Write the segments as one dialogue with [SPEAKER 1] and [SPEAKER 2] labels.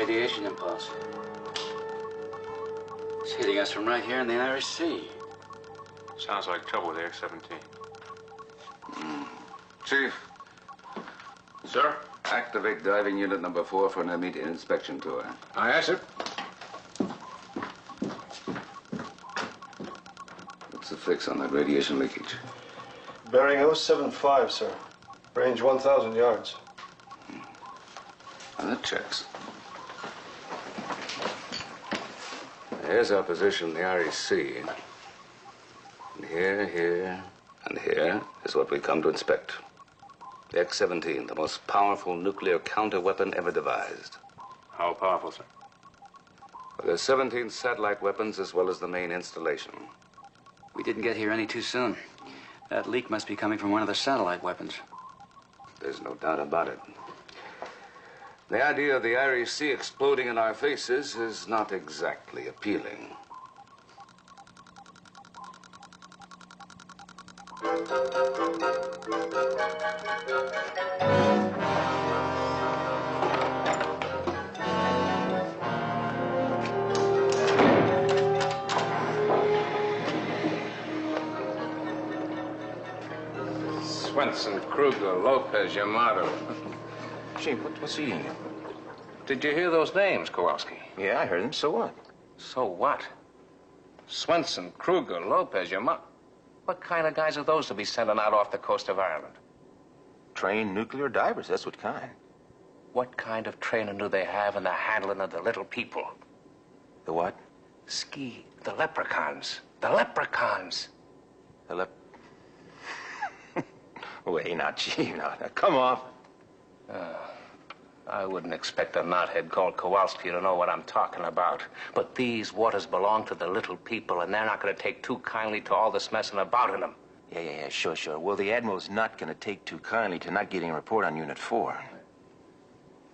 [SPEAKER 1] radiation impulse. It's hitting us from right here in the Irish Sea.
[SPEAKER 2] Sounds like trouble with the X-17.
[SPEAKER 3] Chief.
[SPEAKER 2] Sir?
[SPEAKER 3] Activate diving unit number 4 for an immediate inspection tour.
[SPEAKER 2] Aye, aye, sir.
[SPEAKER 3] What's the fix on that radiation leakage?
[SPEAKER 4] Bearing 075, sir. Range 1,000 yards.
[SPEAKER 3] And that checks. Here's our position in the Irish Sea. And here, and here is what we come to inspect. The X-17, the most powerful nuclear counter-weapon ever devised.
[SPEAKER 2] How powerful, sir?
[SPEAKER 3] Well, there's 17 satellite weapons as well as the main installation.
[SPEAKER 1] We didn't get here any too soon. That leak must be coming from one of the satellite weapons.
[SPEAKER 3] There's no doubt about it. The idea of the Irish Sea exploding in our faces is not exactly appealing.
[SPEAKER 2] Swenson, Kruger, Lopez, Yamato.
[SPEAKER 5] Chief, what's eating you?
[SPEAKER 2] Did you hear those names, Kowalski?
[SPEAKER 5] Yeah, I heard him. So what?
[SPEAKER 2] So what? Swenson, Kruger, Lopez, Yamato. What kind of guys are those to be sending out off the coast of Ireland?
[SPEAKER 5] Trained nuclear divers, that's what kind.
[SPEAKER 2] What kind of training do they have in the handling of the little people?
[SPEAKER 5] The what?
[SPEAKER 2] The leprechauns. The leprechauns.
[SPEAKER 5] Wait, now, Chief, now, come off.
[SPEAKER 2] I wouldn't expect a knothead called Kowalski to know what I'm talking about. But these waters belong to the little people, and they're not going to take too kindly to all this messing about in them.
[SPEAKER 5] Yeah, sure. Well, the Admiral's not going to take too kindly to not getting a report on Unit 4.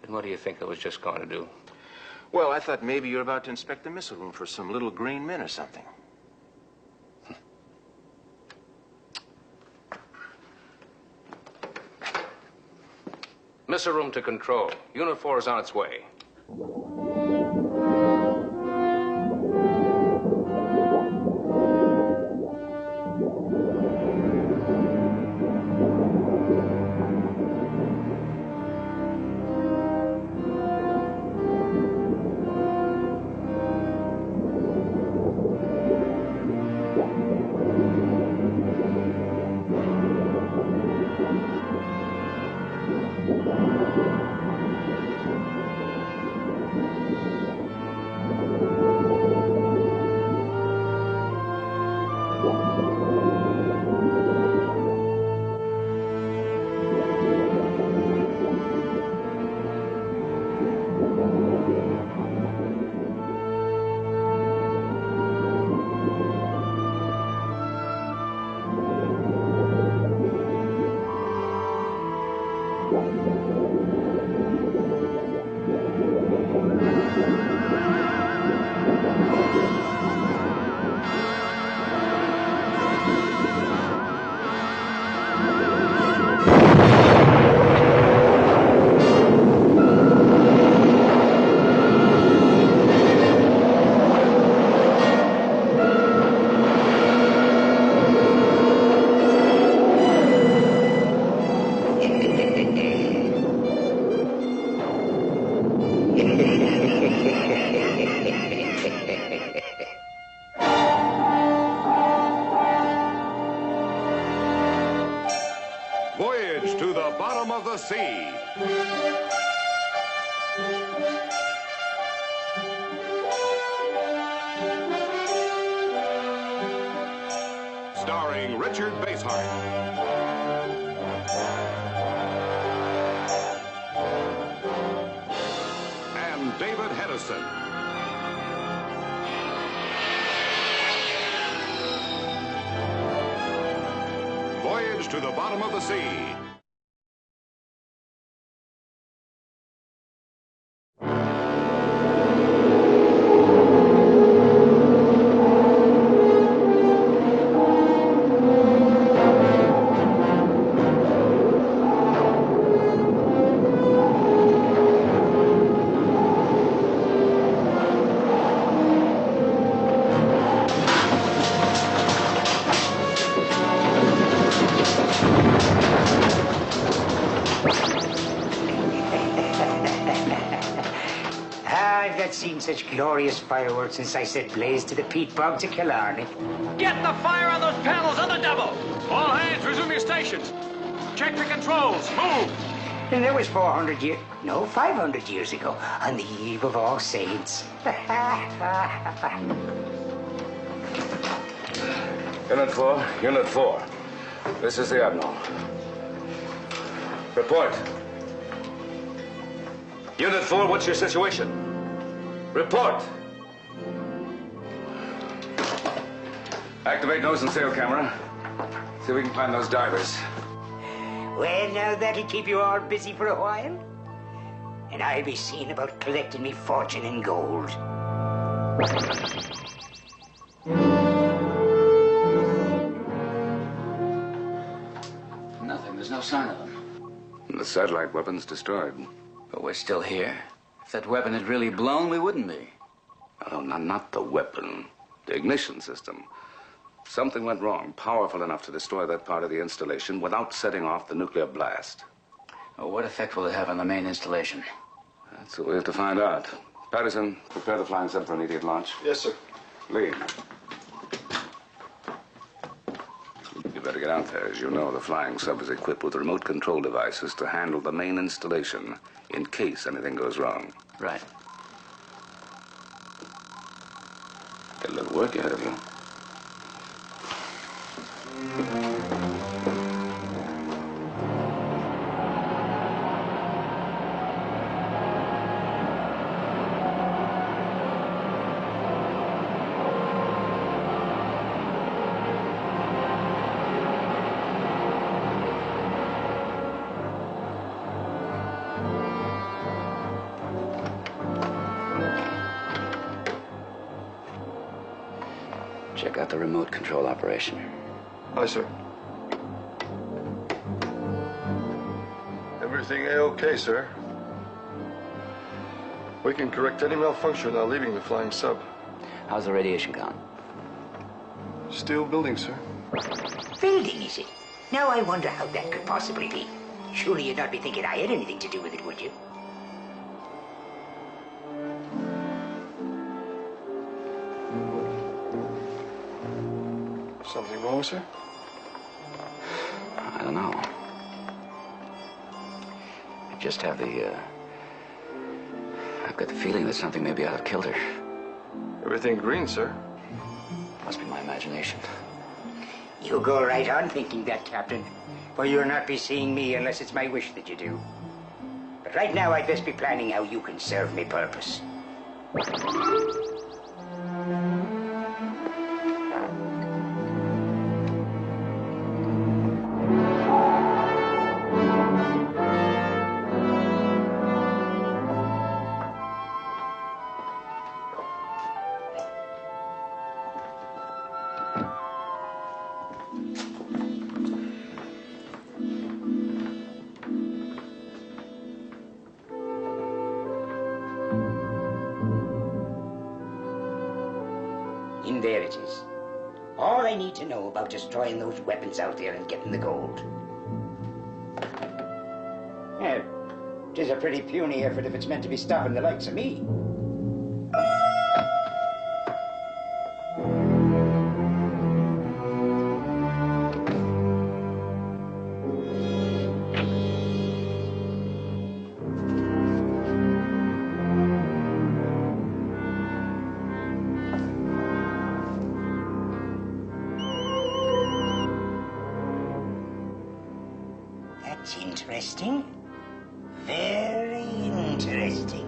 [SPEAKER 2] And what do you think I was just going to do?
[SPEAKER 5] Well, I thought maybe you're about to inspect the missile room for some little green men or something.
[SPEAKER 2] Missile room to control. Unit 4 is on its way.
[SPEAKER 6] Voyage to the bottom of the sea. Starring Richard Basehart. And David Hedison. Voyage to the bottom of the sea.
[SPEAKER 7] seen such glorious fireworks since I set blaze to the peat bog to Killarney.
[SPEAKER 8] Get the fire on those panels on the double! All hands, resume your stations. Check the controls. Move!
[SPEAKER 7] And that was 500 years ago, on the eve of All Saints.
[SPEAKER 3] Unit 4. This is the Admiral. Report. Unit 4, what's your situation? Report. Activate nose and sail camera. See if we can find those divers.
[SPEAKER 7] Well, now that'll keep you all busy for a while. And I'll be seeing about collecting me fortune in gold.
[SPEAKER 1] Nothing. There's no sign of them.
[SPEAKER 3] And the satellite weapon's destroyed.
[SPEAKER 1] But we're still here. If that weapon had really blown, we wouldn't be.
[SPEAKER 3] No, not the weapon. The ignition system. Something went wrong, powerful enough to destroy that part of the installation without setting off the nuclear blast.
[SPEAKER 1] Well, what effect will it have on the main installation?
[SPEAKER 3] That's what we have to find out. Patterson, prepare the flying sub for an immediate launch.
[SPEAKER 4] Yes, sir.
[SPEAKER 3] Lee. You better get out there. As you know, the flying sub is equipped with remote control devices to handle the main installation in case anything goes wrong.
[SPEAKER 1] Right.
[SPEAKER 3] Got a little work ahead of you.
[SPEAKER 1] Check out the remote control operation.
[SPEAKER 4] Aye, sir. Everything A-OK, sir. We can correct any malfunction without leaving the flying sub.
[SPEAKER 1] How's the radiation count?
[SPEAKER 4] Steel building, sir.
[SPEAKER 7] Building, is it? Now I wonder how that could possibly be. Surely you'd not be thinking I had anything to do with it, would you?
[SPEAKER 4] Something wrong, sir?
[SPEAKER 1] I don't know. I just have I've got the feeling that something may be out of kilter.
[SPEAKER 4] Everything green, sir.
[SPEAKER 1] Must be my imagination.
[SPEAKER 7] You go right on thinking that, Captain. For you'll not be seeing me unless it's my wish that you do. But right now I'd best be planning how you can serve me purpose. There it is. All I need to know about destroying those weapons out there and getting the gold. Yeah, it is a pretty puny effort if it's meant to be stopping the likes of me. That's interesting. Very interesting.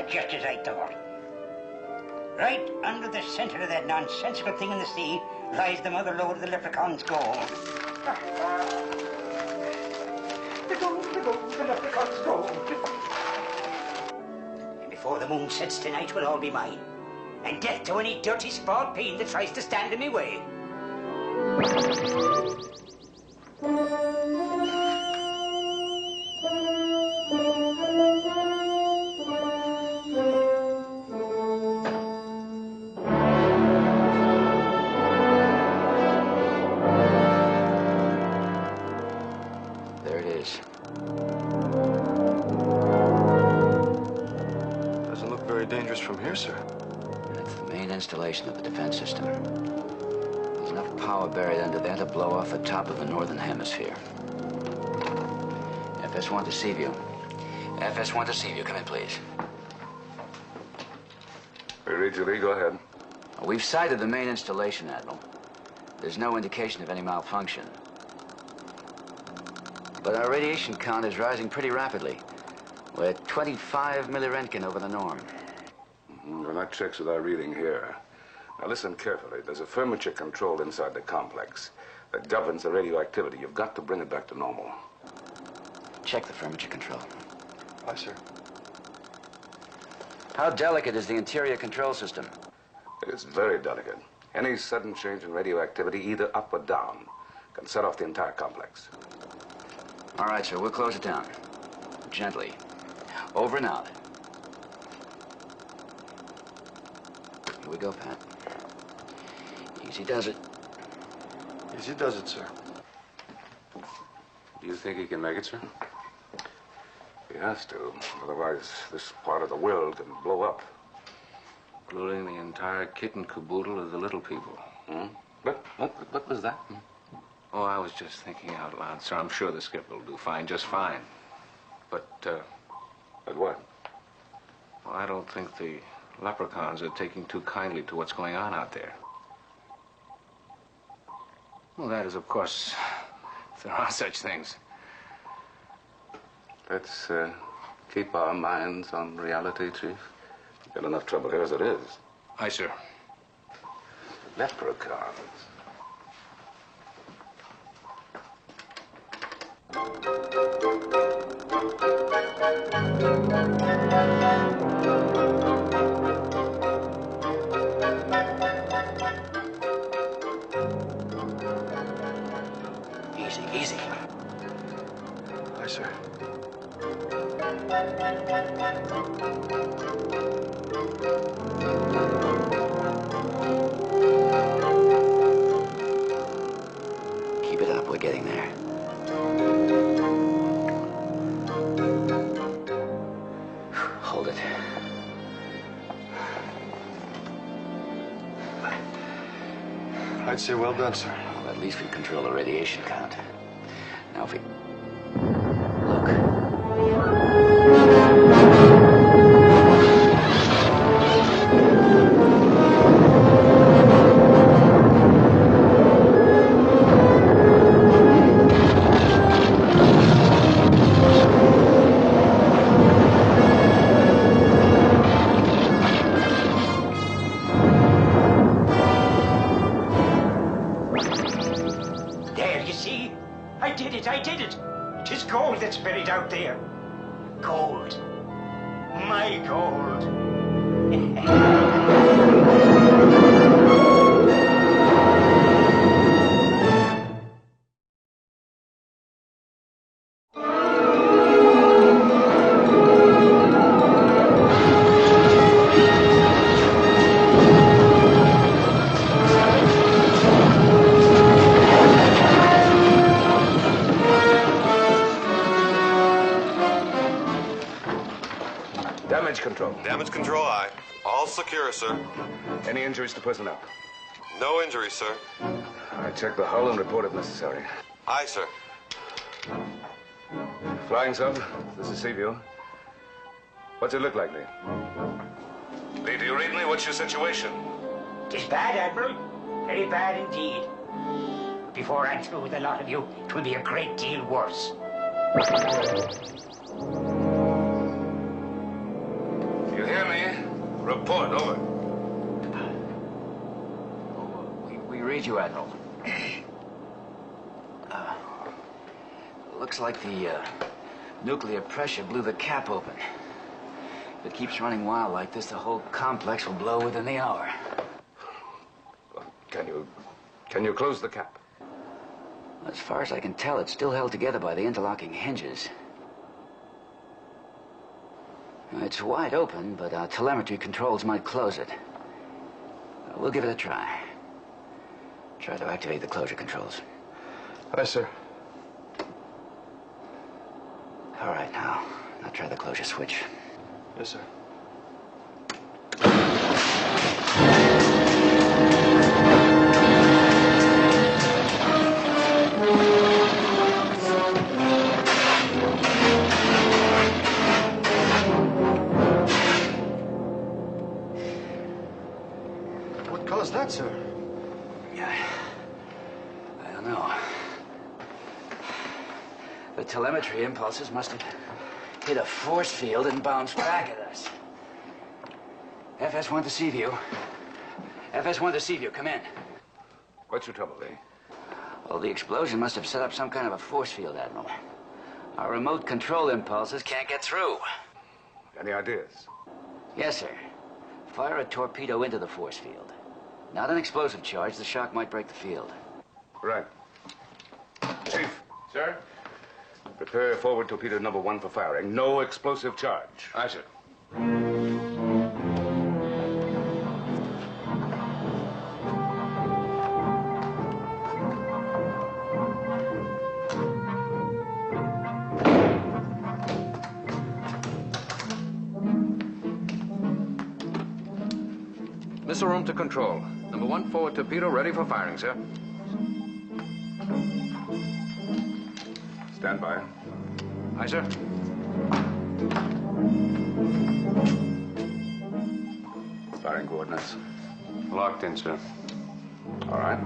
[SPEAKER 7] Just as I thought. Right under the center of that nonsensical thing in the sea lies the mother lode of the Leprechaun's gold. The Leprechaun's gold. And before the moon sets tonight, will all be mine. And death to any dirty spalled pain that tries to stand in my way.
[SPEAKER 1] defense.
[SPEAKER 4] Doesn't look very dangerous from here, sir.
[SPEAKER 1] That's the main installation of the defense system. There's enough power buried under there to blow off the top of the northern hemisphere. FS1 to Seaview. FS1 to Seaview, come in, please.
[SPEAKER 3] We read you, Lee. Go ahead.
[SPEAKER 1] We've sighted the main installation, Admiral. There's no indication of any malfunction. But our radiation count is rising pretty rapidly. We're at 25 milliroentgen over the norm.
[SPEAKER 3] Well, that checks with our reading here. Now listen carefully. There's a furniture control inside the complex that governs the radioactivity. You've got to bring it back to normal.
[SPEAKER 1] Check the furniture control.
[SPEAKER 4] Aye, sir.
[SPEAKER 1] How delicate is the interior control system?
[SPEAKER 3] It's very delicate. Any sudden change in radioactivity, either up or down, can set off the entire complex.
[SPEAKER 1] All right, sir, we'll close it down. Gently. Over and out. Here we go, Pat. Easy does it.
[SPEAKER 4] Easy does it, sir.
[SPEAKER 3] Do you think he can make it, sir? He has to. Otherwise, this part of the world can blow up.
[SPEAKER 2] Including the entire kit and caboodle of the little people.
[SPEAKER 3] Hmm? What was that? Hmm?
[SPEAKER 2] Oh, I was just thinking out loud, sir. I'm sure the skipper will do fine, just fine. But,
[SPEAKER 3] But what?
[SPEAKER 2] well, I don't think the Leprechauns are taking too kindly to what's going on out there. Well, that is, of course, if there are such things.
[SPEAKER 3] Let's keep our minds on reality, Chief. We've got enough trouble here as it is.
[SPEAKER 2] Aye, sir.
[SPEAKER 3] Leprechauns.
[SPEAKER 1] Easy, easy.
[SPEAKER 4] Aye, sir.
[SPEAKER 1] Keep it up, we're getting there. Hold it.
[SPEAKER 4] I'd say well done, sir.
[SPEAKER 1] Well, at least we control the radiation count. Now if we... Look.
[SPEAKER 7] There, you see? I did it, I did it. 'Tis gold that's buried out there. Gold. My gold.
[SPEAKER 3] Damage control.
[SPEAKER 9] Damage control, aye. All secure, sir.
[SPEAKER 3] Any injuries to personnel?
[SPEAKER 9] No injuries, sir.
[SPEAKER 3] I check the hull and report if necessary.
[SPEAKER 9] Aye, sir.
[SPEAKER 3] Flying sub, this is Seaview. What's it look like, Lee? Lee, do you read me? What's your situation?
[SPEAKER 7] 'Tis bad, Admiral. Very bad indeed. Before I'm through with a lot of you, 'twill be a great deal worse.
[SPEAKER 3] You hear me? Report, over.
[SPEAKER 1] We read you, Admiral. Looks like the nuclear pressure blew the cap open. If it keeps running wild like this, the whole complex will blow within the hour.
[SPEAKER 3] Can you close the cap?
[SPEAKER 1] As far as I can tell, it's still held together by the interlocking hinges. It's wide open, but our telemetry controls might close it. We'll give it a try. Try to activate the closure controls.
[SPEAKER 4] Aye, sir.
[SPEAKER 1] All right, now try the closure switch.
[SPEAKER 4] Yes, sir. What caused that, sir?
[SPEAKER 1] I don't know. The telemetry impulses must have hit a force field and bounced back at us. FS1 to Seaview. FS1 to Seaview, come in.
[SPEAKER 3] What's your trouble, Lee?
[SPEAKER 1] Well, the explosion must have set up some kind of a force field, Admiral. Our remote control impulses can't get through.
[SPEAKER 3] Any ideas?
[SPEAKER 1] Yes, sir. Fire a torpedo into the force field. Not an explosive charge. The shock might break the field.
[SPEAKER 3] Right. Chief,
[SPEAKER 5] Sir?
[SPEAKER 3] prepare forward torpedo number 1 for firing. No explosive charge.
[SPEAKER 5] Aye, sir.
[SPEAKER 2] Missile room to control. Number 1 forward torpedo ready for firing, sir.
[SPEAKER 3] Stand by.
[SPEAKER 2] Aye, sir.
[SPEAKER 3] Firing coordinates.
[SPEAKER 2] Locked in, sir.
[SPEAKER 3] All right.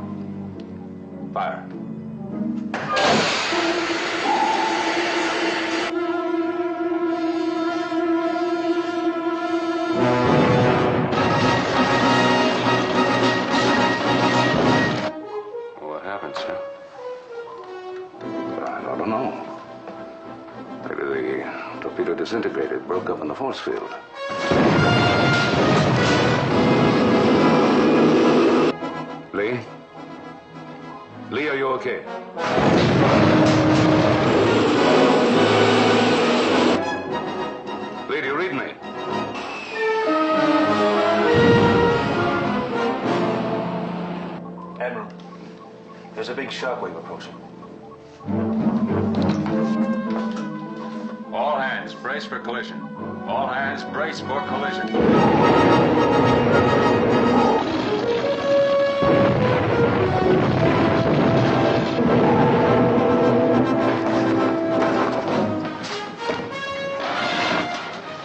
[SPEAKER 3] Fire.
[SPEAKER 2] What happened, sir?
[SPEAKER 3] I don't know. Maybe the torpedo disintegrated, broke up in the force field. Lee? Lee, are you okay? Lee, do you read me?
[SPEAKER 5] Admiral, there's a big shockwave approaching.
[SPEAKER 8] All hands, brace for collision. All hands, brace for collision.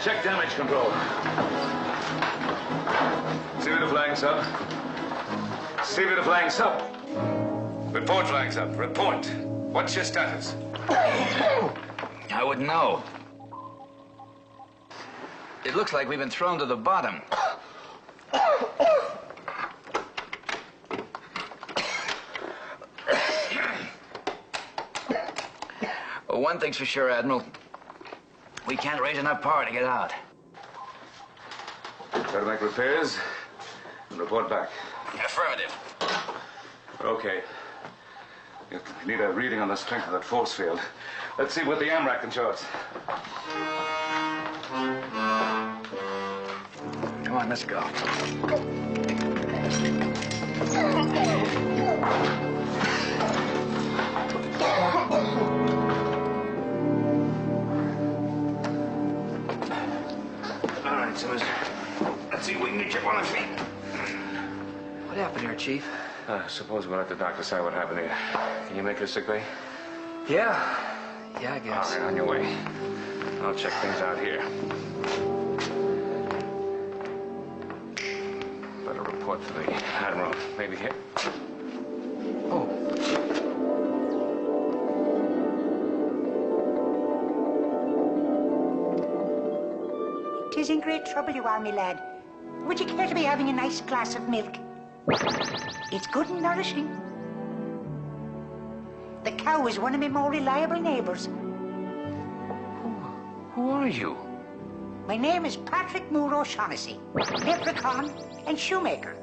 [SPEAKER 5] Check damage control.
[SPEAKER 3] Seaview to flying sub. Seaview to flying sub. Report, flying sub. Report. What's your status?
[SPEAKER 1] I wouldn't know. It looks like we've been thrown to the bottom. Well, one thing's for sure, Admiral. We can't raise enough power to get out.
[SPEAKER 3] Try to make repairs and report back.
[SPEAKER 1] Affirmative.
[SPEAKER 3] Okay. You need a reading on the strength of that force field. Let's see what the AMRAC can show us.
[SPEAKER 1] Come on, let's go. All right, Simmons. Let's see if we can get you up on the feet. What happened here, Chief?
[SPEAKER 2] Suppose we'll let the doctor decide what happened here. Can you make her sick bay?
[SPEAKER 1] Yeah, I guess.
[SPEAKER 2] All right, on your way. I'll check things out here. Better report to the Admiral. Maybe here.
[SPEAKER 1] Oh.
[SPEAKER 7] Tis in great trouble you are, me lad. Would you care to be having a nice glass of milk? It's good and nourishing. The cow is one of my more reliable neighbours.
[SPEAKER 2] Who are you?
[SPEAKER 7] My name is Patrick Moore O'Shaughnessy, leprechaun and shoemaker.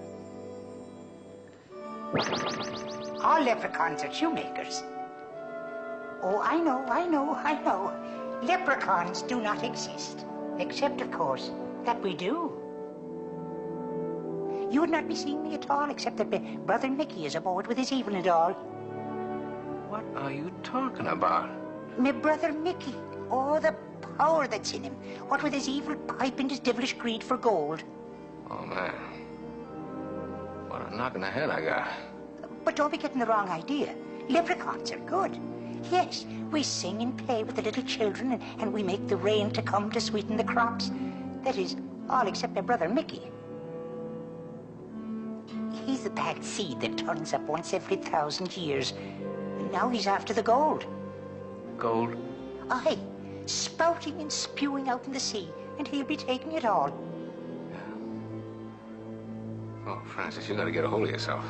[SPEAKER 7] All leprechauns are shoemakers. Oh, I know. Leprechauns do not exist. Except, of course, that we do. You would not be seeing me at all, except that my brother Mickey is aboard with his evening doll.
[SPEAKER 2] What are you talking about?
[SPEAKER 7] My brother Mickey. Oh, the power that's in him. What with his evil pipe and his devilish greed for gold.
[SPEAKER 2] Oh, man. What a knock in the head I got.
[SPEAKER 7] But don't be getting the wrong idea. Leprechauns are good. Yes, we sing and play with the little children, and we make the rain to come to sweeten the crops. That is, all except our brother Mickey. He's the bad seed that turns up once every 1,000 years. And now he's after the gold.
[SPEAKER 2] Gold?
[SPEAKER 7] Aye, spouting and spewing out in the sea, and he'll be taking it all.
[SPEAKER 2] Oh, Francis, you gotta get a hold of yourself.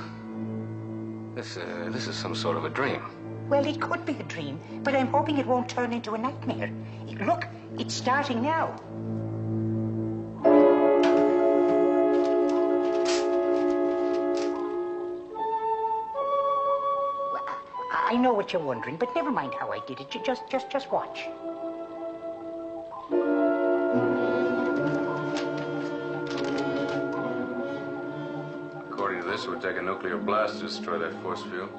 [SPEAKER 2] This is some sort of a dream.
[SPEAKER 7] Well, it could be a dream, but I'm hoping it won't turn into a nightmare. Look, it's starting now. Well, I know what you're wondering, but never mind how I did it. Just watch.
[SPEAKER 3] According to this, it would take a nuclear blast to destroy that force field.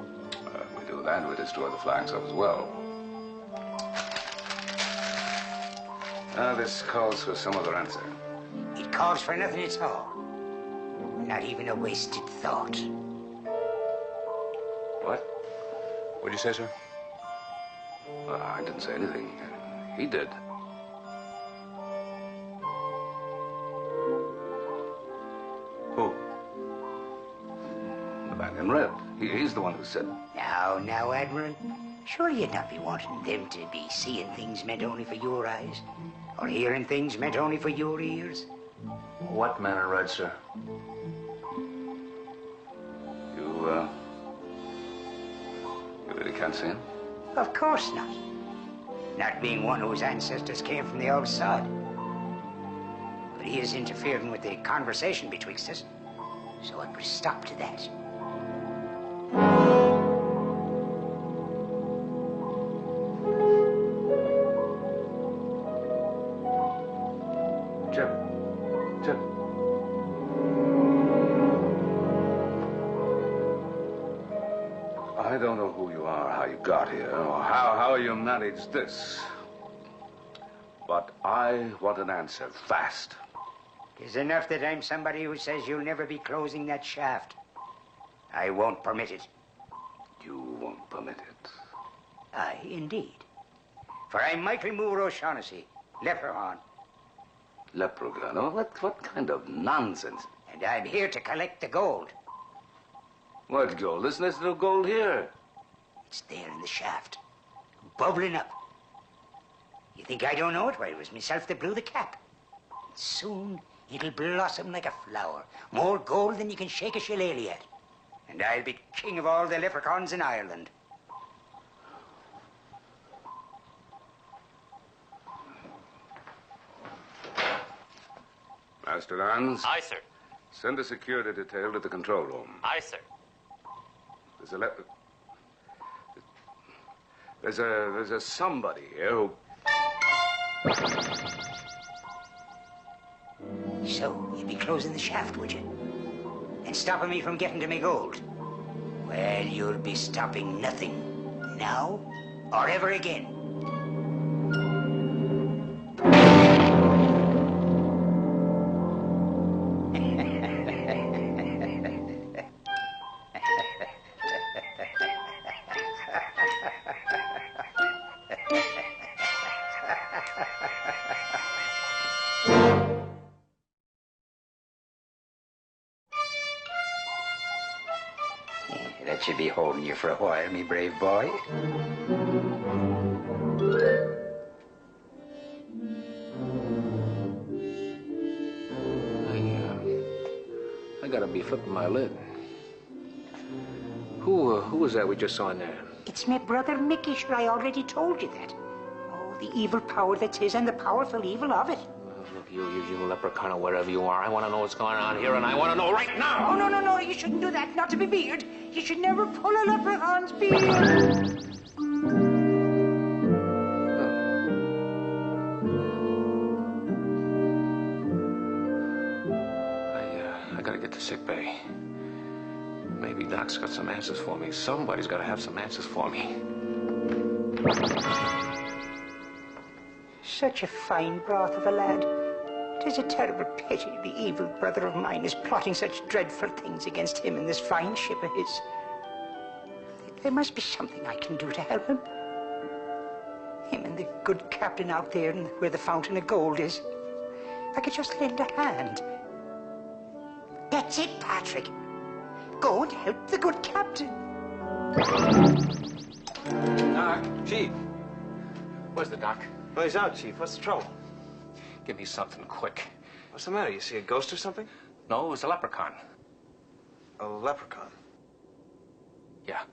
[SPEAKER 3] If we do that, we destroy the flying stuff as well. This calls for some other answer.
[SPEAKER 7] It calls for nothing at all. Not even a wasted thought.
[SPEAKER 3] What? What'd you say, sir? I didn't say anything. He did. Who? The man in red. He's the one who said.
[SPEAKER 7] Now, Admiral. Sure you'd not be wanting them to be seeing things meant only for your eyes? Or hearing things meant only for your ears?
[SPEAKER 3] What man in red, sir? You really can't see him?
[SPEAKER 7] Of course not. Not being one whose ancestors came from the old sod. But he is interfering with the conversation betwixt us, so I put a stop to that.
[SPEAKER 3] Chip. I don't know who you are, how you got here, or how you managed this. But I want an answer, fast.
[SPEAKER 7] It's enough that I'm somebody who says you'll never be closing that shaft. I won't permit it.
[SPEAKER 3] You won't permit it.
[SPEAKER 7] Aye, indeed. For I'm Michael Moore O'Shaughnessy, Leprechaun.
[SPEAKER 3] Leprechaun? Oh, what kind of nonsense?
[SPEAKER 7] And I'm here to collect the gold.
[SPEAKER 3] What gold? There's no gold here.
[SPEAKER 7] It's there in the shaft, bubbling up. You think I don't know it? Well, it was myself that blew the cap. Soon it'll blossom like a flower. More gold than you can shake a shillelagh at. And I'll be king of all the leprechauns in Ireland.
[SPEAKER 3] Master Lance?
[SPEAKER 8] Aye, sir.
[SPEAKER 3] Send a security detail to the control room.
[SPEAKER 8] Aye, sir.
[SPEAKER 3] There's a somebody here who...
[SPEAKER 7] So, you'd be closing the shaft, would you? And stopping me from getting to me gold? Well, you'll be stopping nothing. Now, or ever again. That should be holding you for a while, me brave boy.
[SPEAKER 2] I gotta be flipping my lid. Who was that we just saw in there?
[SPEAKER 7] It's my brother Mickey, sure, I already told you that. Oh, the evil power that's his and the powerful evil of it.
[SPEAKER 2] Look, you leprechaun or wherever you are, I want to know what's going on here, and I want to know right now!
[SPEAKER 7] Oh, no, you shouldn't do that, not to be beard. You should never pull a leprechaun's beard.
[SPEAKER 2] I gotta get to sick bay. Maybe Doc's got some answers for me. Somebody's gotta have some answers for me.
[SPEAKER 7] Such a fine broth of a lad. 'Tis a terrible pity the evil brother of mine is plotting such dreadful things against him and this fine ship of his. There must be something I can do to help him. Him and the good captain out there where the fountain of gold is. If I could just lend a hand. That's it, Patrick. Go and help the good captain.
[SPEAKER 2] Chief. Where's the doc?
[SPEAKER 4] Well, he's out, Chief. What's the trouble?
[SPEAKER 2] Give me something quick.
[SPEAKER 4] What's the matter? You see a ghost or something?
[SPEAKER 2] No, it was a leprechaun.
[SPEAKER 4] A leprechaun?
[SPEAKER 2] Yeah.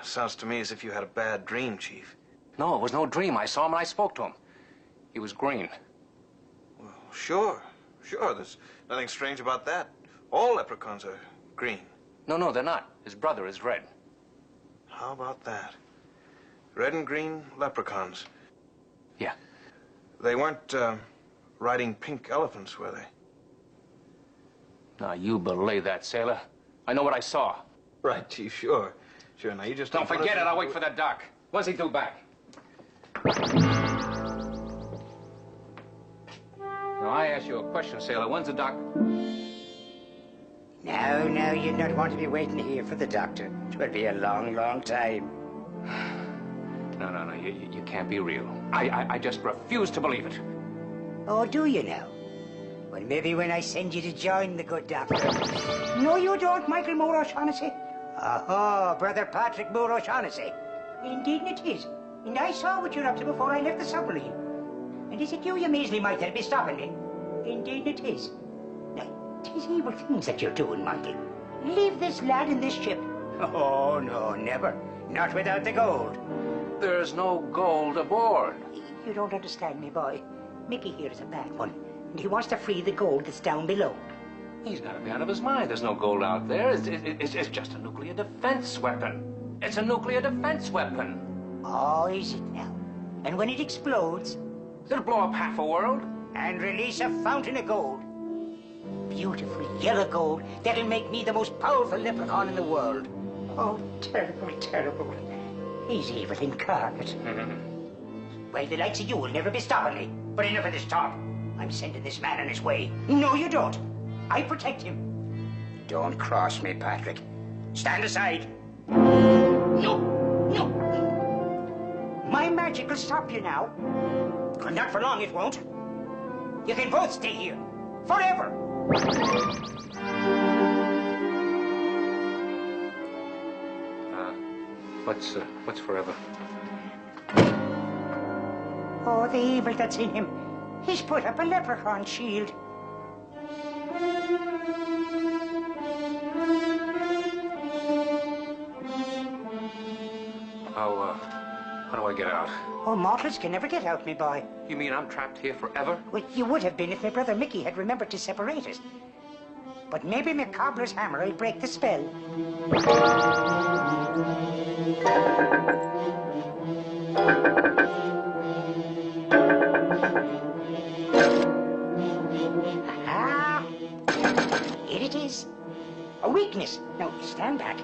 [SPEAKER 4] Sounds to me as if you had a bad dream, Chief.
[SPEAKER 2] No, it was no dream. I saw him and I spoke to him. He was green.
[SPEAKER 4] Well, sure. Sure, there's nothing strange about that. All leprechauns are green.
[SPEAKER 2] No, they're not. His brother is red.
[SPEAKER 4] How about that? Red and green leprechauns.
[SPEAKER 2] Yeah.
[SPEAKER 4] They weren't riding pink elephants, were they?
[SPEAKER 2] Now, you belay that, sailor. I know what I saw.
[SPEAKER 4] Right, Chief, sure. Sure, now you just
[SPEAKER 2] Don't forget it. I'll wait for the doc. When's he due back? Now, I ask you a question, sailor. When's the doc?
[SPEAKER 7] No, you'd not want to be waiting here for the doctor. It will be a long, long time.
[SPEAKER 2] No, you can't be real. I just refuse to believe it.
[SPEAKER 7] Oh, do you now? Well, maybe when I send you to join the good doctor. No, you don't, Michael Moore O'Shaughnessy. Oh, Brother Patrick Moore O'Shaughnessy. Indeed it is. And I saw what you're up to before I left the submarine. And is it you measly might that be stopping me? Indeed it is. Now, 'tis evil things that you're doing, Michael. Leave this lad in this ship. Oh, no, never. Not without the gold.
[SPEAKER 2] There's no gold aboard.
[SPEAKER 7] You don't understand me, boy. Mickey here is a bad one, and he wants to free the gold that's down below.
[SPEAKER 2] He's got to be out of his mind. There's no gold out there. It's just a nuclear defense weapon. It's a nuclear defense weapon.
[SPEAKER 7] Oh, is it now? And when it explodes...
[SPEAKER 2] It'll blow up half a world.
[SPEAKER 7] And release a fountain of gold. Beautiful yellow gold that'll make me the most powerful leprechaun in the world. Oh, terrible, terrible. He's evil incarnate. Well, the likes of you will never be stopping me. But enough of this talk. I'm sending this man on his way. No, you don't. I protect him. Don't cross me, Patrick. Stand aside. No. My magic will stop you now. But not for long, it won't. You can both stay here. Forever.
[SPEAKER 2] What's forever?
[SPEAKER 7] Oh, the evil that's in him. He's put up a leprechaun shield.
[SPEAKER 2] How do I get out?
[SPEAKER 7] Oh, mortals can never get out, me boy.
[SPEAKER 2] You mean I'm trapped here forever?
[SPEAKER 7] Well, you would have been if my brother Mickey had remembered to separate us. But maybe my cobbler's hammer will break the spell. Ah! Here it is. A weakness. Now, stand back.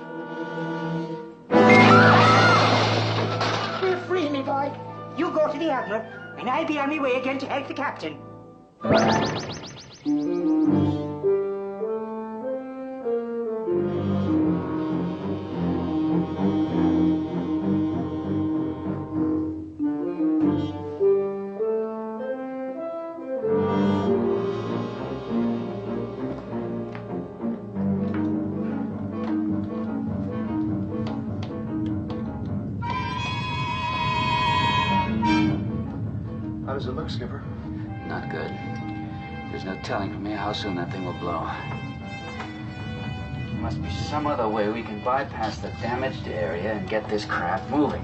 [SPEAKER 7] You're free, me boy. You go to the Admiral, and I'll be on my way again to help the captain.
[SPEAKER 4] How does it look, Skipper?
[SPEAKER 1] Not good. There's no telling from here how soon that thing will blow. There must be some other way we can bypass the damaged area and get this craft moving.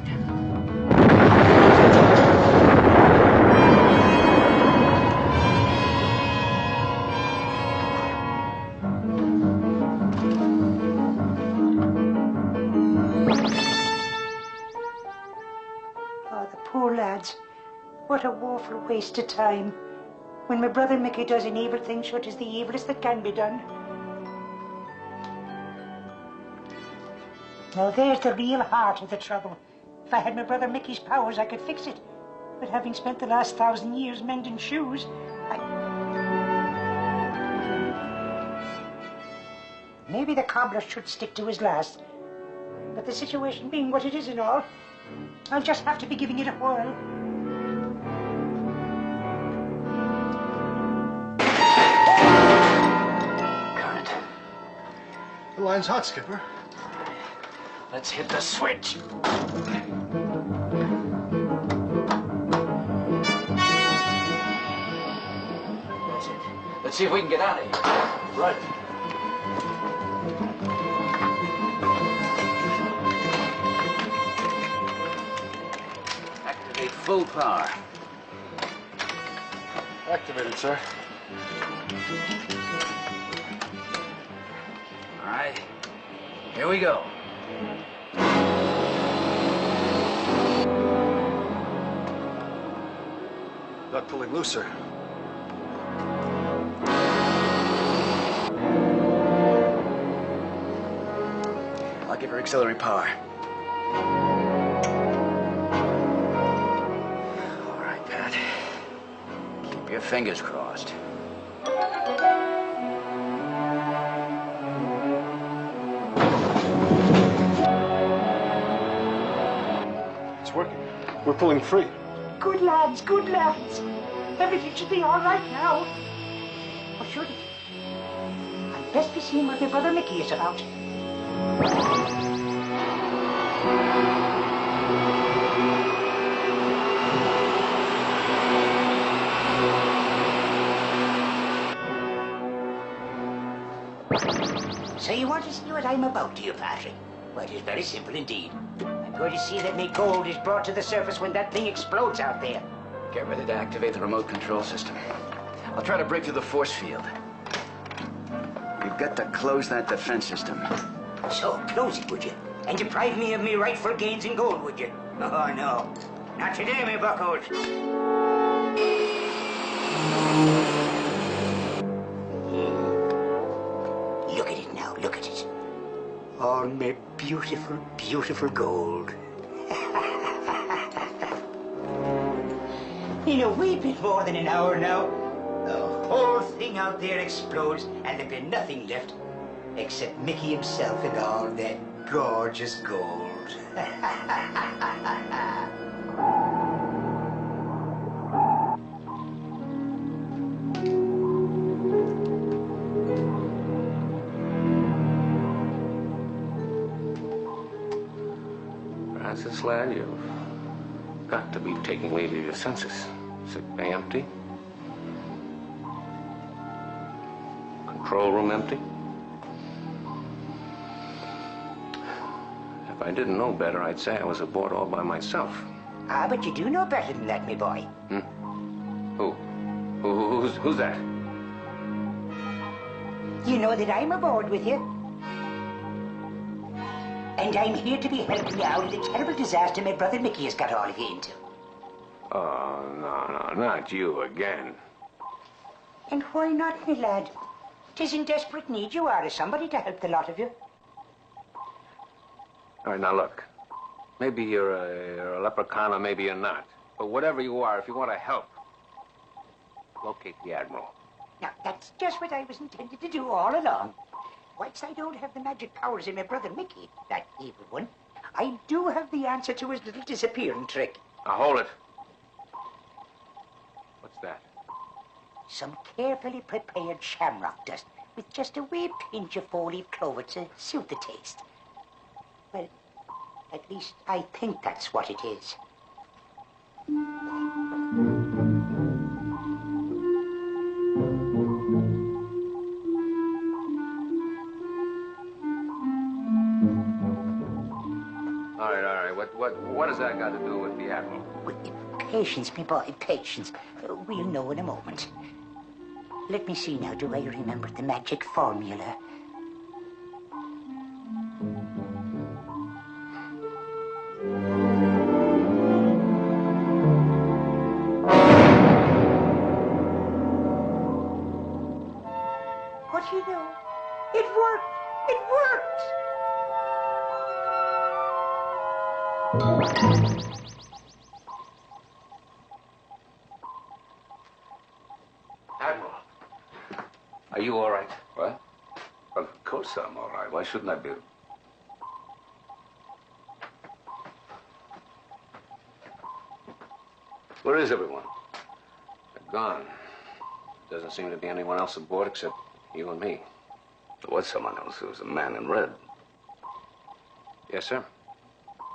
[SPEAKER 7] Oh, the poor lads. What a woeful waste of time. When my brother Mickey does an evil thing, sure 'tis the evilest that can be done. Now there's the real heart of the trouble. If I had my brother Mickey's powers, I could fix it. But having spent the last 1,000 years mending shoes, maybe the cobbler should stick to his last. But the situation being what it is and all, I'll just have to be giving it a whirl.
[SPEAKER 1] Current.
[SPEAKER 10] The line's hot, Skipper.
[SPEAKER 1] Let's hit the switch. That's it. Let's see if we can get out of here.
[SPEAKER 10] Right.
[SPEAKER 1] Activate full power.
[SPEAKER 10] Activated, sir.
[SPEAKER 1] All right. Here we go.
[SPEAKER 10] Not pulling loose, sir.
[SPEAKER 1] I'll give her auxiliary power. All right, Pat. Keep your fingers crossed.
[SPEAKER 10] It's working. We're pulling free.
[SPEAKER 7] Good lads, good lads. Everything should be all right now. Or should it? I'd best be seeing what my brother Mickey is about. So you want to see what I'm about, do you, Patrick? Well, it is very simple indeed. I'm going to see that my gold is brought to the surface when that thing explodes out there.
[SPEAKER 1] Get ready to activate the remote control system. I'll try to break through the force field. We've got to close that defense system.
[SPEAKER 7] So, close it, would you? And deprive me of me rightful gains in gold, would you? Oh, no. Not today, me buckles. Look at it now, look at it. All my beautiful, beautiful gold. In a wee bit more than an hour now, the whole thing out there explodes and there'll be nothing left except Mickey himself and all that gorgeous gold.
[SPEAKER 2] Francis, lad, you've got to be taking leave of your senses. Sick bay empty. Control room empty. If I didn't know better, I'd say I was aboard all by myself.
[SPEAKER 7] Ah, but you do know better than that, me boy.
[SPEAKER 2] Who? Who's that?
[SPEAKER 7] You know that I'm aboard with you. And I'm here to be helping you out of the terrible disaster my brother Mickey has got all of you into.
[SPEAKER 2] Oh, no, not you again.
[SPEAKER 7] And why not, me lad? 'Tis in desperate need you are of somebody to help the lot of you.
[SPEAKER 2] All right, now look. Maybe you're a leprechaun or maybe you're not. But whatever you are, if you want to help, locate the Admiral.
[SPEAKER 7] Now, that's just what I was intended to do all along. Whilst I don't have the magic powers in my brother Mickey, that evil one, I do have the answer to his little disappearing trick.
[SPEAKER 2] Now, hold it. What's that?
[SPEAKER 7] Some carefully prepared shamrock dust with just a wee pinch of four-leaf clover to suit the taste. Well, at least I think that's what it is.
[SPEAKER 2] All right. What does that got to do with the Admiral?
[SPEAKER 7] Patience, me boy, patience. We'll know in a moment. Let me see now, do I remember the magic formula? What do you know? It worked! It worked!
[SPEAKER 2] Are you all right?
[SPEAKER 3] What? Well, of course I'm all right. Why shouldn't I be? Where is everyone?
[SPEAKER 2] They're gone. Doesn't seem to be anyone else aboard except you and me.
[SPEAKER 3] There was someone else. There was a man in red.
[SPEAKER 2] Yes, sir.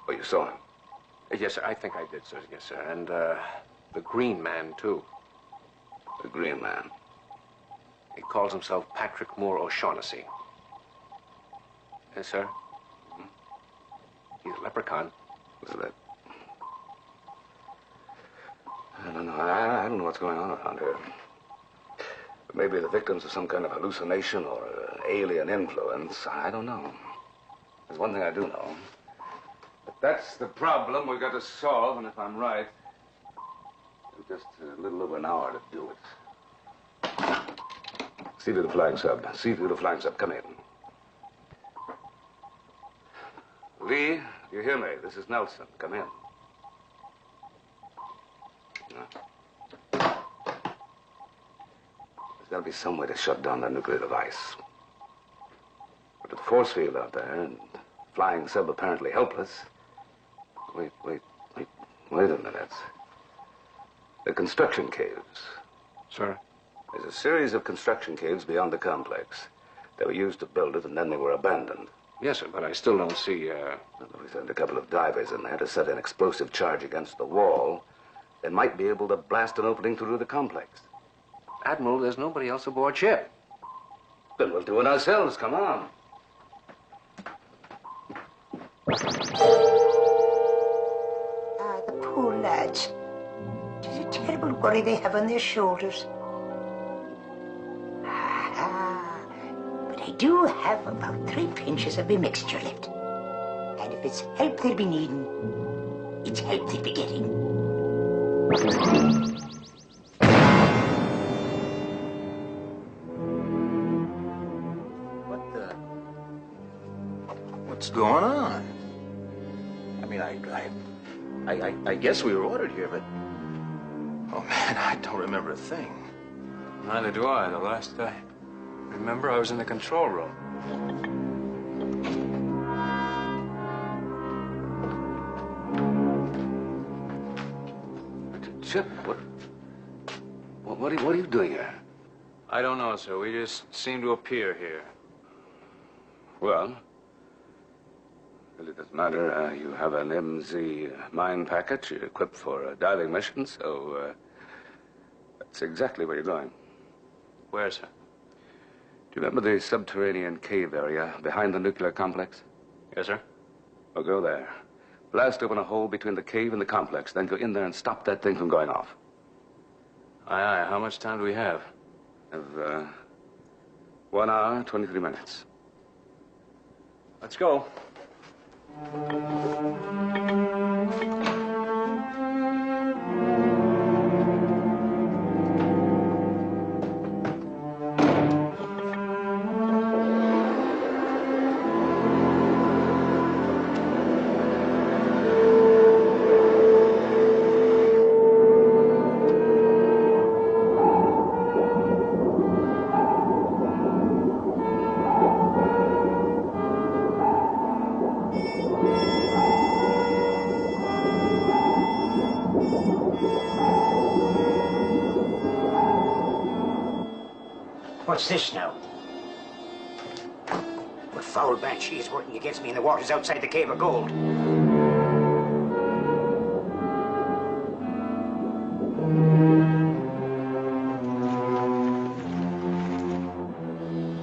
[SPEAKER 3] Oh, you saw him?
[SPEAKER 2] Yes, sir. I think I did, sir. Yes, sir. And the green man, too.
[SPEAKER 3] The green man?
[SPEAKER 2] He calls himself Patrick Moore O'Shaughnessy. Yes, sir. Mm-hmm. He's a leprechaun.
[SPEAKER 3] Was that? I don't know. I don't know what's going on around here. Maybe the victims of some kind of hallucination or alien influence. I don't know. There's one thing I do know. But that's the problem we've got to solve, and if I'm right, it's just a little over an hour to do it. See to the flying sub. See to the flying sub. Come in. Lee, you hear me? This is Nelson. Come in. There's got to be some way to shut down that nuclear device. But with the force field out there and flying sub apparently helpless. Wait a minute. The construction caves.
[SPEAKER 2] Sir?
[SPEAKER 3] There's a series of construction caves beyond the complex. They were used to build it, and then they were abandoned.
[SPEAKER 2] Yes, sir, but I still don't see,
[SPEAKER 3] Well, we sent a couple of divers in there to set an explosive charge against the wall. They might be able to blast an opening through the complex.
[SPEAKER 2] Admiral, there's nobody else aboard ship.
[SPEAKER 3] Then we'll do it ourselves. Come on.
[SPEAKER 7] The poor lads. It's a terrible worry they have on their shoulders. But I do have about 3 pinches of my mixture left. And if it's help they'll be needing, it's help they'll be getting.
[SPEAKER 5] What's going on? I mean, I guess we were ordered here, but... Oh, man, I don't remember a thing.
[SPEAKER 8] Neither do I. The last I remember, I was in the control room.
[SPEAKER 3] Chip, what are you doing here?
[SPEAKER 8] I don't know, sir. We just seem to appear here.
[SPEAKER 3] Well, it doesn't matter. You have an MZ mine package. You're equipped for a diving mission, so that's exactly where you're going.
[SPEAKER 8] Where, sir?
[SPEAKER 3] Do you remember the subterranean cave area behind the nuclear complex?
[SPEAKER 8] Yes, sir.
[SPEAKER 3] Well, go there. Blast open a hole between the cave and the complex, then go in there and stop that thing from going off.
[SPEAKER 8] Aye, aye. How much time do we have?
[SPEAKER 3] Have 1 hour, 23 minutes.
[SPEAKER 8] Let's go.
[SPEAKER 7] What's this now? What foul banshee is working against me in the waters outside the Cave of Gold?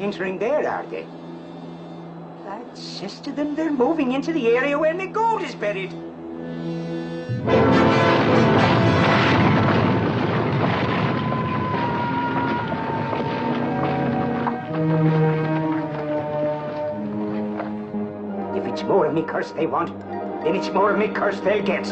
[SPEAKER 7] Entering there, are they? That says to them they're moving into the area where the gold is buried. If it's more of me curse they want, then it's more of me curse they'll get.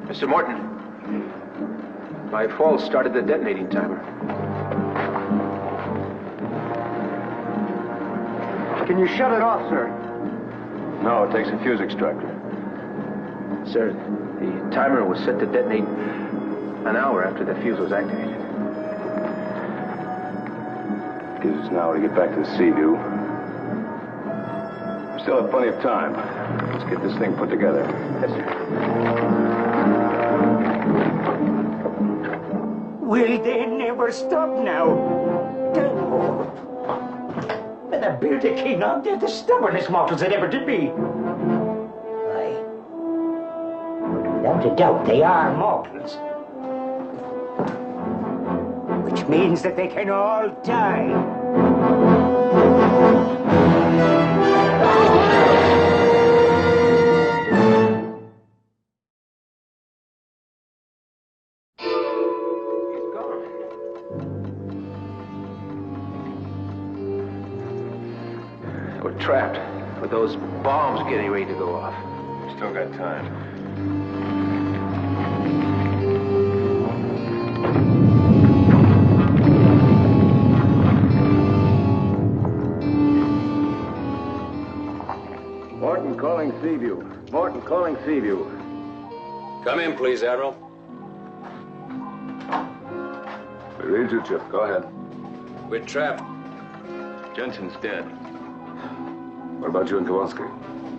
[SPEAKER 5] Mr. Morton, my fall started the detonating timer.
[SPEAKER 10] Can you shut it off, sir?
[SPEAKER 5] No, it takes a fuse extractor. Sir, the timer was set to detonate an hour after the fuse was activated. Gives us an hour to get back to the sea view. We still have plenty of time. Let's get this thing put together. Yes, sir.
[SPEAKER 7] Will they never stop now? When they built a king on, they're the stubbornest mortals that ever did be. Aye. But without a doubt, they are mortals. Which means that they can all die.
[SPEAKER 5] We're trapped with those bombs getting ready to go off.
[SPEAKER 10] Still got time.
[SPEAKER 5] Morton calling Seaview. Morton calling Seaview.
[SPEAKER 3] Come in, please, Admiral.
[SPEAKER 5] We read you, Chip. Go ahead.
[SPEAKER 3] We're trapped.
[SPEAKER 5] Jensen's dead.
[SPEAKER 3] What about you and Kowalski?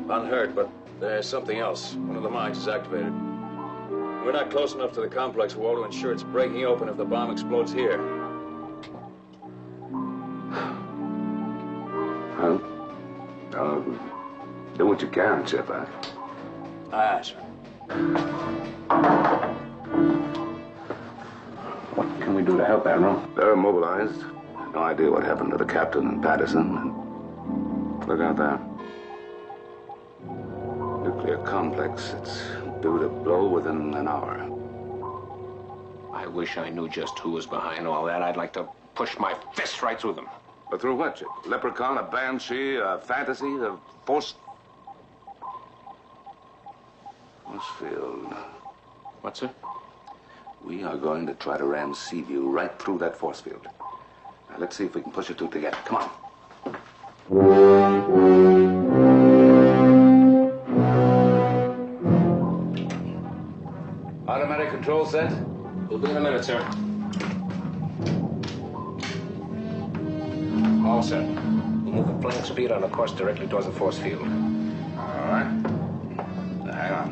[SPEAKER 3] Unhurt, but there's something else. One of the mines is activated. We're not close enough to the complex wall to ensure it's breaking open if the bomb explodes here.
[SPEAKER 11] Well, do what you can, Chip.
[SPEAKER 3] Aye, sir.
[SPEAKER 11] What can we do to help, Admiral? They're immobilized. No idea what happened to the captain and Patterson. Look out there. Nuclear complex. It's due to blow within an hour.
[SPEAKER 2] I wish I knew just who was behind all that. I'd like to push my fist right through them.
[SPEAKER 11] But through what, Chip? Leprechaun, a banshee, a fantasy, a force... Forcefield.
[SPEAKER 2] What, sir?
[SPEAKER 11] We are going to try to ram Seaview right through that force field. Now, let's see if we can push it two together. Come on.
[SPEAKER 3] Automatic control set?
[SPEAKER 2] We'll be in a minute, sir. All set. We'll move at flying speed on a course directly towards the force field.
[SPEAKER 11] All right. Now, hang on.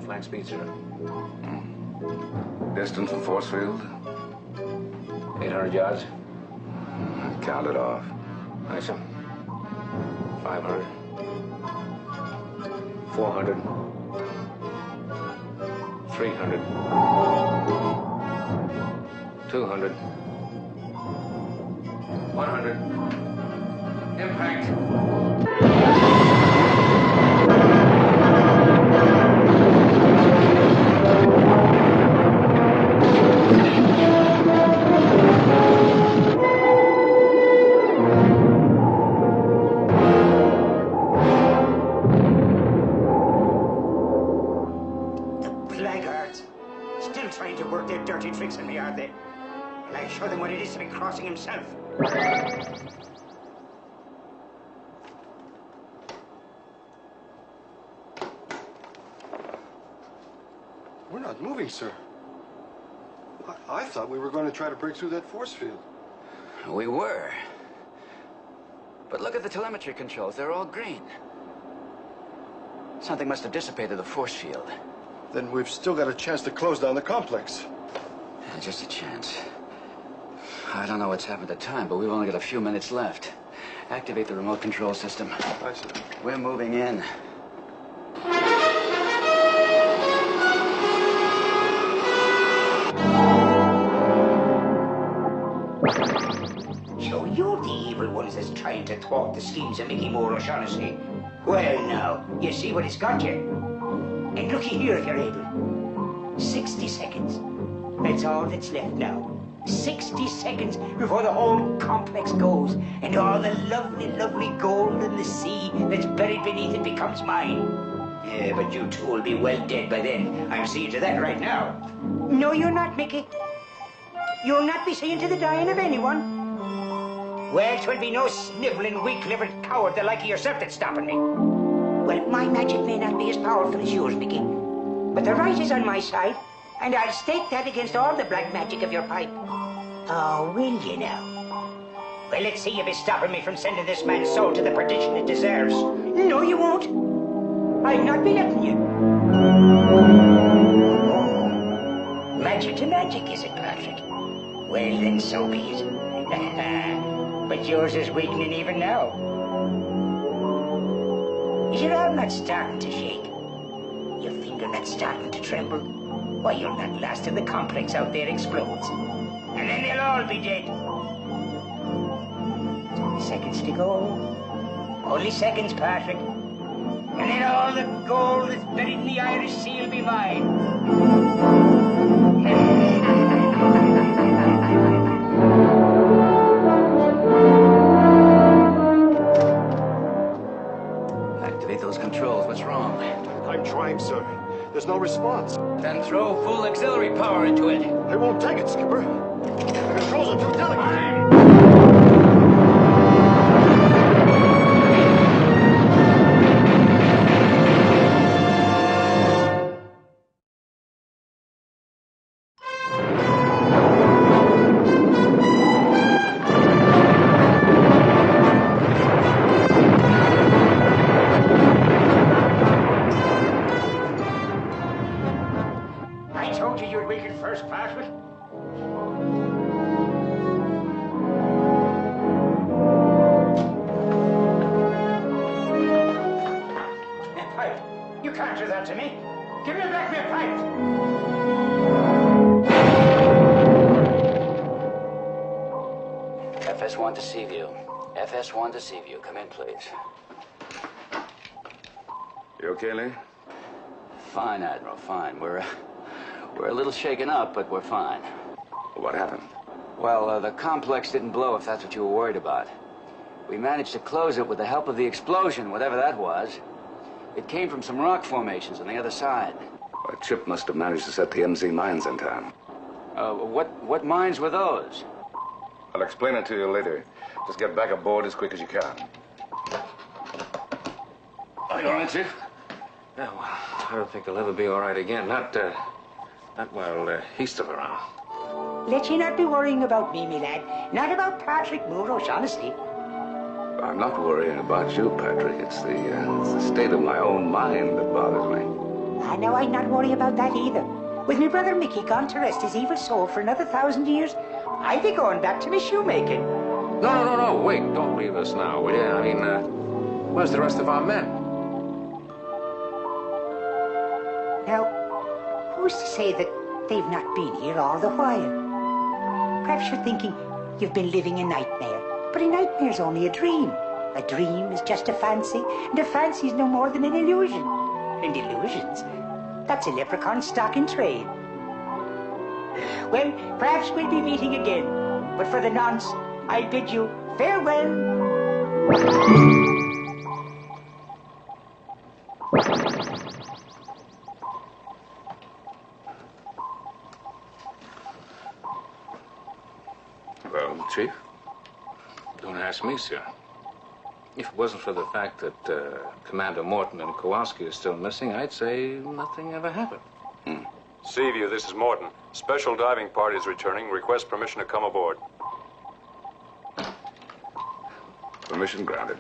[SPEAKER 2] Flying speed, sir.
[SPEAKER 11] Distance from force field?
[SPEAKER 2] 800 yards.
[SPEAKER 11] Count it off.
[SPEAKER 2] Aye, sir. 500. 400. 300. 200. 100. Impact.
[SPEAKER 7] Trying to work their dirty tricks on me, are they? Well, I'll show them what it is to be crossing himself.
[SPEAKER 10] We're not moving, sir. I thought we were going to try to break through that force field.
[SPEAKER 1] We were. But look at the telemetry controls. They're all green. Something must have dissipated the force field.
[SPEAKER 10] Then we've still got a chance to close down the complex.
[SPEAKER 1] Yeah, just a chance. I don't know what's happened to time, but we've only got a few minutes left. Activate the remote control system.
[SPEAKER 10] I see.
[SPEAKER 1] We're moving in.
[SPEAKER 7] So you're the evil ones that's trying to thwart the schemes of Mickey Moore O'Shaughnessy. Well, now, you see what it's got you. And looky here if you're able. 60 seconds. That's all that's left now. 60 seconds before the whole complex goes And all the lovely, lovely gold in the sea that's buried beneath it becomes mine. Yeah, but you two will be well dead by then. I'm seeing to that right now. No, you're not, Mickey. You'll not be seeing to the dying of anyone. Well, 'twill be no sniveling, weak-livered coward the like of yourself that's stopping me. Well, my magic may not be as powerful as yours, Mickey. But the right is on my side, and I'll stake that against all the black magic of your pipe. Oh, will you now? Well, let's see you be stopping me from sending this man's soul to the perdition it deserves. No, you won't. I'll not be letting you. Oh, magic to magic, is it, Patrick? Well, then, so be it. But yours is weakening even now. Is your arm not starting to shake? Your finger not starting to tremble? Why, you'll not last till the complex out there explodes. And then they'll all be dead. 20 seconds to go. Only seconds, Patrick. And then all the gold that's buried in the Irish Sea will be mine.
[SPEAKER 1] Activate those controls. What's wrong?
[SPEAKER 10] I'm trying, sir. There's no response.
[SPEAKER 1] Then throw full auxiliary power into it.
[SPEAKER 10] I won't take it, Skipper. The controls are too delicate.
[SPEAKER 7] I told you you'd weaken first, Patrick. Pipe, you can't do that to me. Give me back my pipe.
[SPEAKER 1] FS1 to Seaview. FS1 to Seaview. Come in, please.
[SPEAKER 11] You okay, Lee?
[SPEAKER 1] Fine, Admiral, fine. We're a little shaken up, but we're fine.
[SPEAKER 11] What happened?
[SPEAKER 1] Well, the complex didn't blow, if that's what you were worried about. We managed to close it with the help of the explosion, whatever that was. It came from some rock formations on the other side.
[SPEAKER 11] Well, Chip must have managed to set the MZ mines in time.
[SPEAKER 1] What mines were those?
[SPEAKER 11] I'll explain it to you later. Just get back aboard as quick as you can.
[SPEAKER 2] Are you all right, Chief? Yeah, well, I don't think they'll ever be all right again. Not while he's still around.
[SPEAKER 7] Let you not be worrying about me, me lad. Not about Patrick Muros, honestly.
[SPEAKER 11] I'm not worrying about you, Patrick. It's the state of my own mind that bothers me.
[SPEAKER 7] I know I'd not worry about that either. With my brother Mickey gone to rest his evil soul for another 1,000 years, I'd be going back to my shoemaking.
[SPEAKER 2] No, wait. Don't leave us now, will you? I mean, where's the rest of our men?
[SPEAKER 7] Now, who's to say that they've not been here all the while? Perhaps you're thinking you've been living a nightmare, but a nightmare's only a dream. A dream is just a fancy, and a fancy's no more than an illusion. And illusions, that's a leprechaun stock in trade. Well, perhaps we'll be meeting again, but for the nonce, I bid you farewell.
[SPEAKER 2] Well, Chief? Don't ask me, sir. If it wasn't for the fact that Commander Morton and Kowalski are still missing, I'd say nothing ever happened.
[SPEAKER 12] Seaview, this is Morton. Special diving party is returning. Request permission to come aboard.
[SPEAKER 11] Permission granted.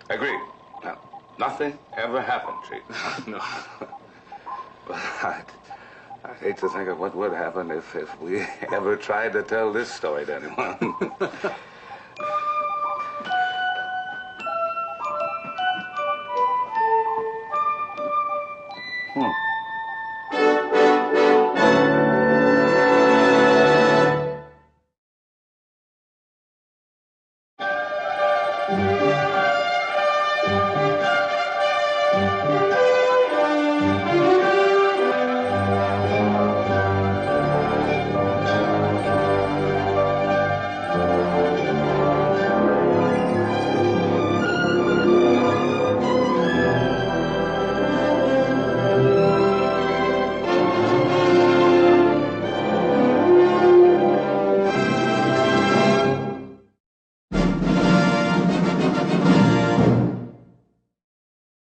[SPEAKER 11] Agreed. Now, nothing ever happened, Chief.
[SPEAKER 2] No.
[SPEAKER 11] But I'd hate to think of what would happen if we ever tried to tell this story to anyone.